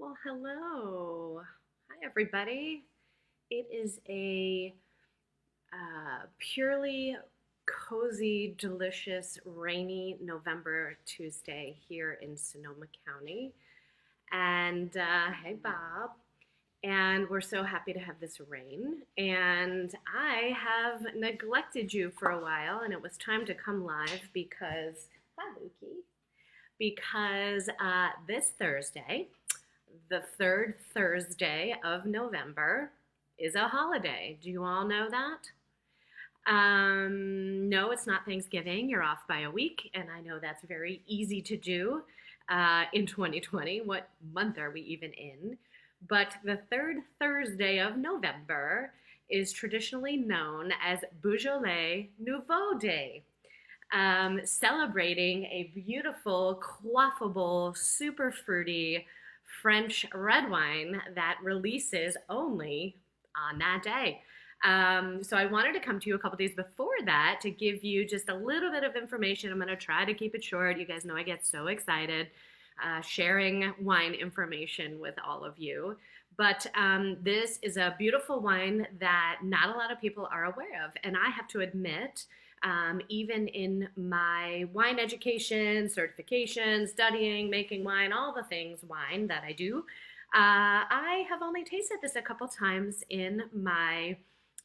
Well, hello. Hi, everybody. It is a purely cozy, delicious, rainy November Tuesday here in Sonoma County. And hey, Bob. And we're so happy to have this rain. And I have neglected you for a while, and it was time to come live because, hi, Lukey, because this Thursday, the third Thursday of November is a holiday. Do you all know that? No, it's not Thanksgiving. You're off by a week, and I know that's very easy to do in 2020. What month are we even in? But the third Thursday of November is traditionally known as Beaujolais Nouveau Day, celebrating a beautiful, quaffable, super fruity French red wine that releases only on that day. So I wanted to come to you a couple days before that to give you just a little bit of information. I'm going to try to keep it short. You guys know I get so excited sharing wine information with all of you. But this is a beautiful wine that not a lot of people are aware of. And I have to admit, even in my wine education, certification, studying, making wine, all the things wine that I do, I have only tasted this a couple times in my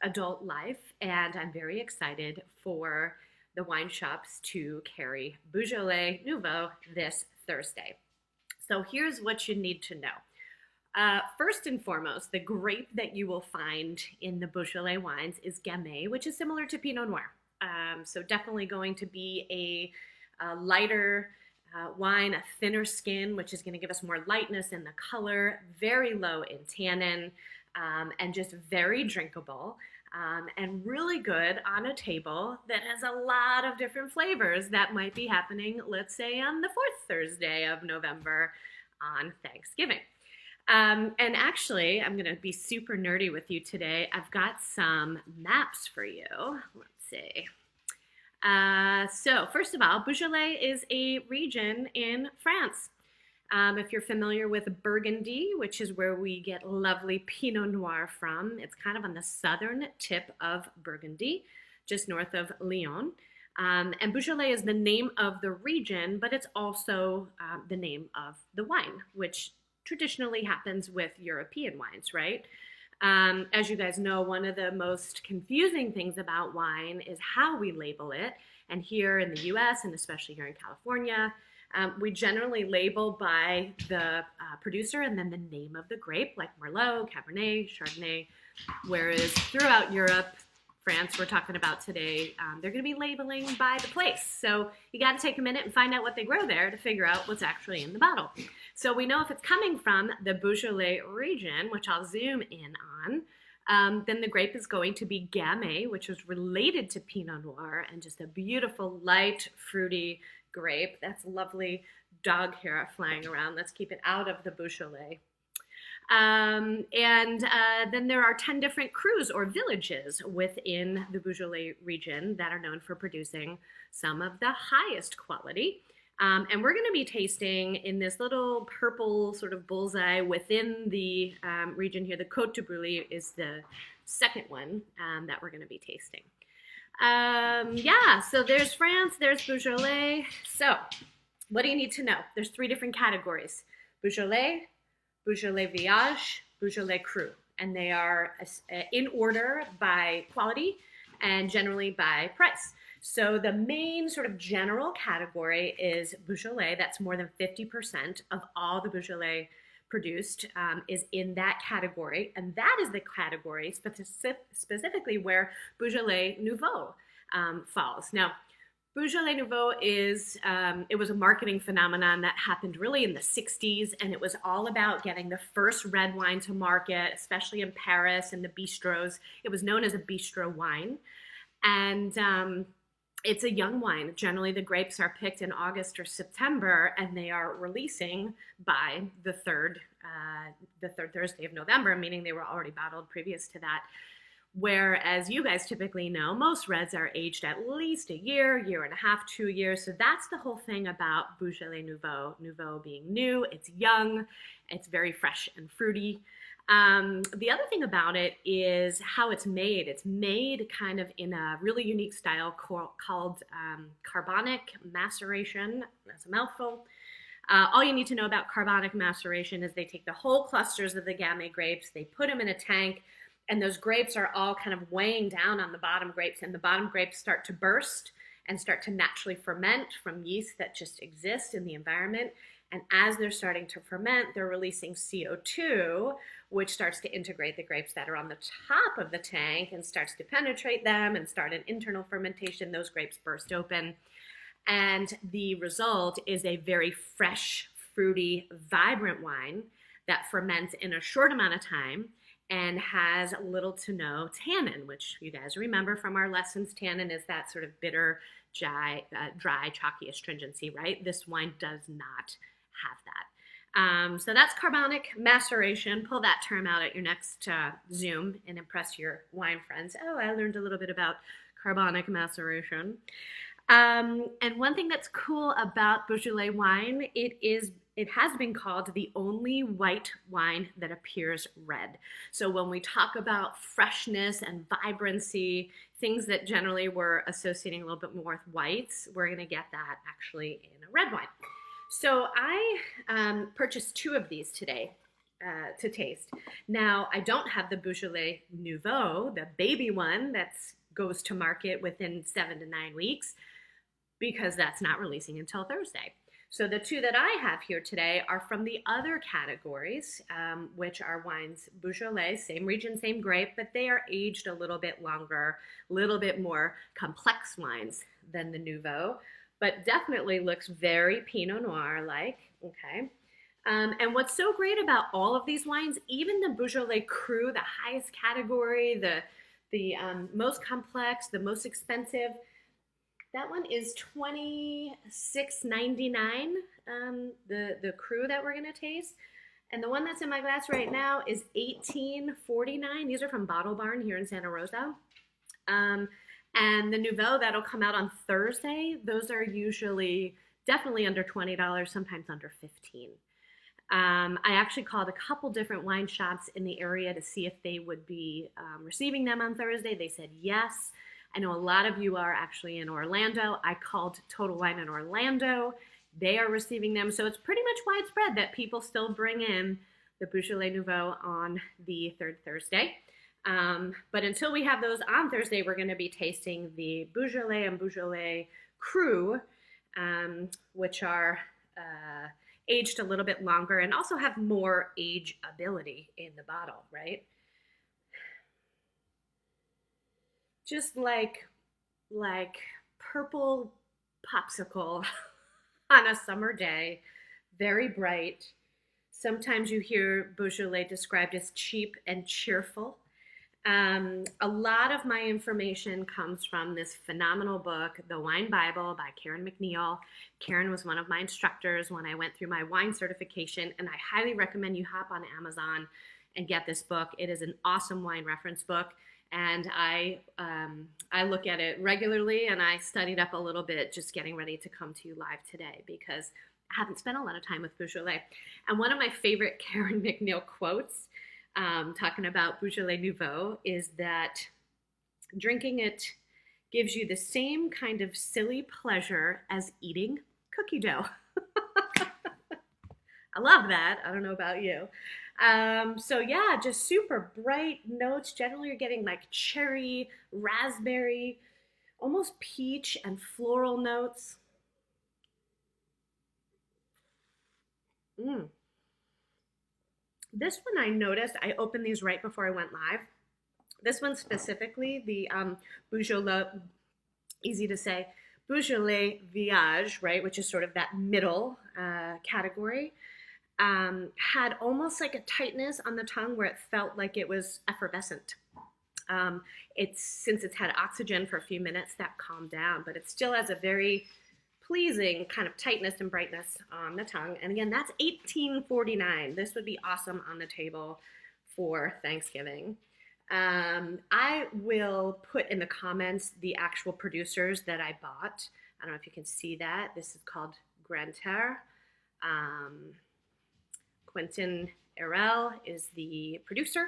adult life, and I'm very excited for the wine shops to carry Beaujolais Nouveau this Thursday. So here's what you need to know. First and foremost, the grape that you will find in the Beaujolais wines is Gamay, which is similar to Pinot Noir. So definitely going to be a lighter wine, a thinner skin, which is going to give us more lightness in the color, very low in tannin, and just very drinkable. And really good on a table that has a lot of different flavors that might be happening, let's say, on the fourth Thursday of November on Thanksgiving. And actually, I'm going to be super nerdy with you today. I've got some maps for you. Let's see. So first of all, Beaujolais is a region in France. If you're familiar with Burgundy, which is where we get lovely Pinot Noir from, it's kind of on the southern tip of Burgundy, just north of Lyon. And Beaujolais is the name of the region, but it's also the name of the wine, which traditionally happens with European wines, right? As you guys know, one of the most confusing things about wine is how we label it. And here in the US, and especially here in California, we generally label by the producer and then the name of the grape, like Merlot, Cabernet, Chardonnay, whereas throughout Europe, France, we're talking about today, they're going to be labeling by the place. So you got to take a minute and find out what they grow there to figure out what's actually in the bottle. So we know if it's coming from the Beaujolais region, which I'll zoom in on, then the grape is going to be Gamay, which is related to Pinot Noir, and just a beautiful, light, fruity grape. That's lovely dog hair flying around. Let's keep it out of the Beaujolais. Then there are 10 different crus or villages within the Beaujolais region that are known for producing some of the highest quality. And we're going to be tasting in this little purple sort of bullseye within the region here. The Côte de Brulé is the second one that we're going to be tasting. So there's France, there's Beaujolais. So what do you need to know? There's 3 different categories: Beaujolais, Beaujolais Viage, Beaujolais Cru. And they are in order by quality and generally by price. So the main sort of general category is Beaujolais. That's more than 50% of all the Beaujolais produced is in that category. And that is the category specifically where Beaujolais Nouveau falls. Now, Beaujolais Nouveau is, it was a marketing phenomenon that happened really in the 60s, and it was all about getting the first red wine to market, especially in Paris and the bistros. It was known as a bistro wine. And it's a young wine. Generally, the grapes are picked in August or September, and they are releasing by the third Thursday of November, meaning they were already bottled previous to that. Whereas you guys typically know most reds are aged at least a year, year and a half, 2 years. So that's the whole thing about Beaujolais Nouveau. Nouveau being new, it's young, It's very fresh and fruity. The other thing about it is how it's made. It's made kind of in a really unique style called carbonic maceration. That's a mouthful. All you need to know about carbonic maceration is they take the whole clusters of the Gamay grapes, they put them in a tank, and those grapes are all kind of weighing down on the bottom grapes, and the bottom grapes start to burst and start to naturally ferment from yeast that just exist in the environment. And as they're starting to ferment, they're releasing CO2, which starts to integrate the grapes that are on the top of the tank and starts to penetrate them and start an internal fermentation. Those grapes burst open. And the result is a very fresh, fruity, vibrant wine that ferments in a short amount of time and has little to no tannin, which you guys remember from our lessons. Tannin is that sort of bitter, dry, chalky astringency, right? This wine does not have that. So that's carbonic maceration. Pull that term out at your next Zoom and impress your wine friends. Oh, I learned a little bit about carbonic maceration. And one thing that's cool about Beaujolais wine, it has been called the only white wine that appears red. So when we talk about freshness and vibrancy, things that generally we're associating a little bit more with whites, we're going to get that actually in a red wine. So I purchased 2 of these today to taste. Now, I don't have the Beaujolais Nouveau, the baby one that goes to market within 7 to 9 weeks, because that's not releasing until Thursday. So the 2 that I have here today are from the other categories, which are wines Beaujolais, same region, same grape, but they are aged a little bit longer, a little bit more complex wines than the Nouveau, but definitely looks very Pinot Noir-like, okay? And what's so great about all of these wines, even the Beaujolais Cru, the highest category, the most complex, the most expensive, that one is $26.99, the Cru that we're going to taste. And the one that's in my glass right now is $18.49. These are from Bottle Barn here in Santa Rosa. And the Nouveau, that'll come out on Thursday. Those are usually definitely under $20, sometimes under $15. I actually called a couple different wine shops in the area to see if they would be receiving them on Thursday. They said yes. I know a lot of you are actually in Orlando. I called Total Wine in Orlando. They are receiving them. So it's pretty much widespread that people still bring in the Beaujolais Nouveau on the 3rd Thursday. But until we have those on Thursday, we're going to be tasting the Beaujolais and Beaujolais Cru, which are aged a little bit longer and also have more age ability in the bottle, right? Just like purple popsicle on a summer day, very bright. Sometimes you hear Beaujolais described as cheap and cheerful. A lot of my information comes from this phenomenal book, The Wine Bible by Karen McNeil. Karen was one of my instructors when I went through my wine certification, and I highly recommend you hop on Amazon and get this book. It is an awesome wine reference book. And I look at it regularly, and I studied up a little bit just getting ready to come to you live today because I haven't spent a lot of time with Beaujolais. And one of my favorite Karen McNeil quotes talking about Beaujolais Nouveau is that drinking it gives you the same kind of silly pleasure as eating cookie dough. I love that. I don't know about you. So yeah, just super bright notes. Generally you're getting like cherry, raspberry, almost peach and floral notes. This one I noticed, I opened these right before I went live. This one specifically, the Beaujolais, easy to say, Beaujolais Viage, right, which is sort of that middle category. Had almost like a tightness on the tongue where it felt like it was effervescent. Since it's had oxygen for a few minutes, that calmed down, but it still has a very pleasing kind of tightness and brightness on the tongue. And again, that's $18.49. This would be awesome on the table for Thanksgiving. I will put in the comments the actual producers that I bought. I don't know if you can see that. This is called Grand Terre. Quentin Erel is the producer.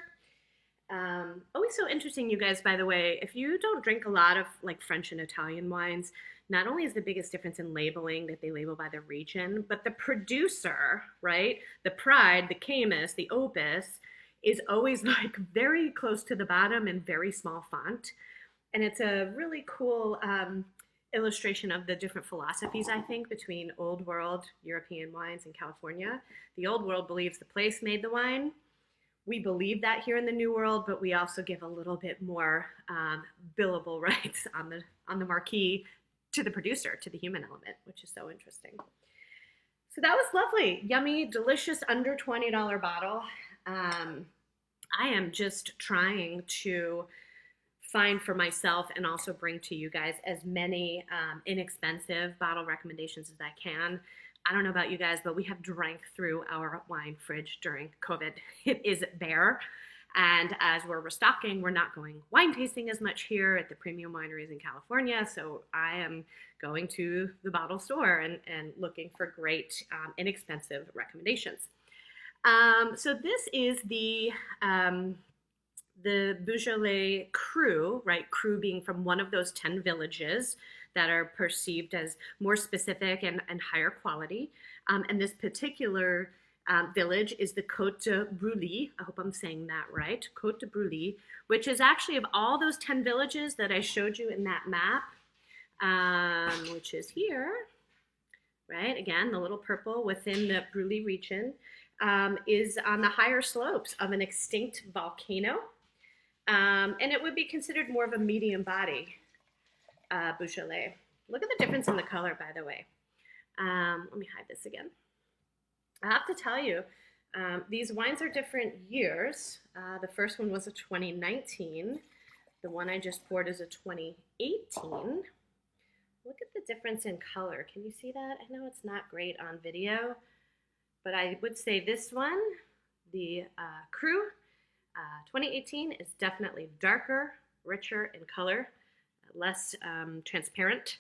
Always so interesting, you guys, by the way. If you don't drink a lot of like French and Italian wines, not only is the biggest difference in labeling that they label by the region, but the producer, right? The Pride, the Camus, the Opus is always like very close to the bottom in very small font. And it's a really cool illustration of the different philosophies, I think, between Old World European wines and California. The Old World believes the place made the wine. We believe that here in the New World, but we also give a little bit more billable rights on the marquee to the producer, to the human element, which is so interesting. So that was lovely, yummy, delicious, under $20 bottle. I am just trying to find for myself and also bring to you guys as many inexpensive bottle recommendations as I can. I don't know about you guys, but we have drank through our wine fridge during COVID. It is bare. And as we're restocking, we're not going wine tasting as much here at the premium wineries in California. So I am going to the bottle store and looking for great, inexpensive recommendations. So this is the Beaujolais Cru, right? Cru being from one of those 10 villages that are perceived as more specific and higher quality. And this particular village is the Côte de Brully. I hope I'm saying that right. Côte de Brully, which is actually of all those 10 villages that I showed you in that map, which is here, right? Again, the little purple within the Brully region is on the higher slopes of an extinct volcano. And it would be considered more of a medium body Beaujolais. Look at the difference in the color, by the way. Let me hide this again. I have to tell you, these wines are different years. The first one was a 2019. The one I just poured is a 2018. Look at the difference in color. Can you see that? I know it's not great on video, but I would say this one, the Cru 2018, is definitely darker, richer in color, less transparent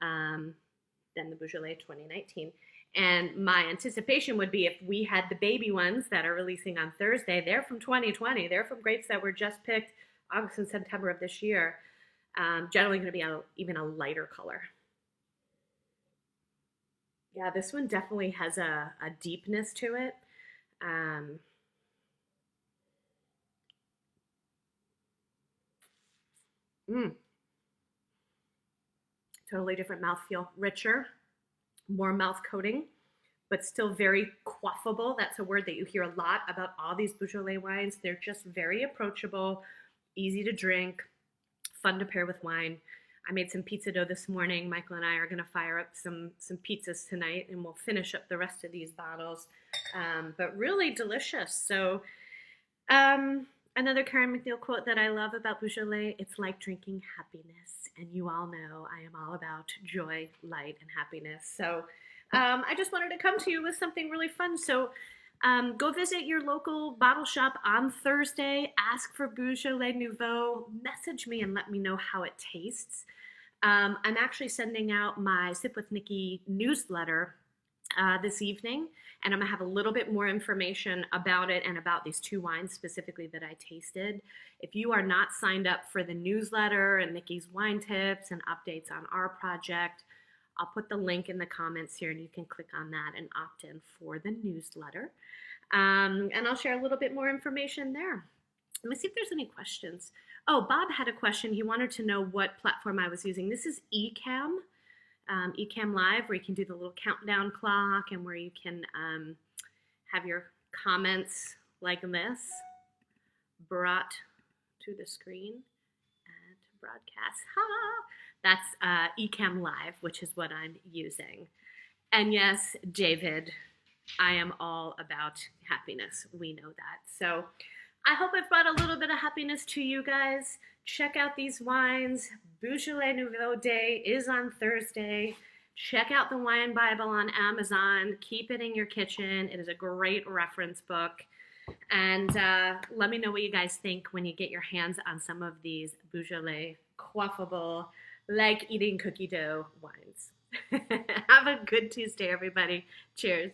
than the Beaujolais 2019. And my anticipation would be if we had the baby ones that are releasing on Thursday, they're from 2020. They're from grapes that were just picked August and September of this year. Generally going to be even a lighter color. Yeah, this one definitely has a deepness to it. Totally different mouthfeel, richer, more mouth coating, but still very quaffable. That's a word that you hear a lot about all these Beaujolais wines. They're just very approachable, easy to drink, fun to pair with wine. I made some pizza dough this morning. Michael and I are going to fire up some pizzas tonight, and we'll finish up the rest of these bottles. But really delicious. So another Karen McNeil quote that I love about Beaujolais, it's like drinking happiness. And you all know I am all about joy, light, and happiness. So I just wanted to come to you with something really fun. So go visit your local bottle shop on Thursday. Ask for Beaujolais Nouveau. Message me and let me know how it tastes. I'm actually sending out my Sip with Nikki newsletter this evening, and I'm gonna have a little bit more information about it and about these two wines specifically that I tasted. If you are not signed up for the newsletter and Nikki's wine tips and updates on our project, I'll put the link in the comments here and you can click on that and opt in for the newsletter. And I'll share a little bit more information there. Let me see if there's any questions. Oh, Bob had a question. He wanted to know what platform I was using. This is Ecamm. Ecamm Live, where you can do the little countdown clock and where you can have your comments like this brought to the screen and broadcast. Ha! That's Ecamm Live, which is what I'm using. And yes, David, I am all about happiness. We know that. So I hope I've brought a little bit of happiness to you guys. Check out these wines. Beaujolais Nouveau Day is on Thursday. Check out the Wine Bible on Amazon. Keep it in your kitchen. It is a great reference book. And let me know what you guys think when you get your hands on some of these Beaujolais quaffable, like eating cookie dough wines. Have a good Tuesday, everybody. Cheers.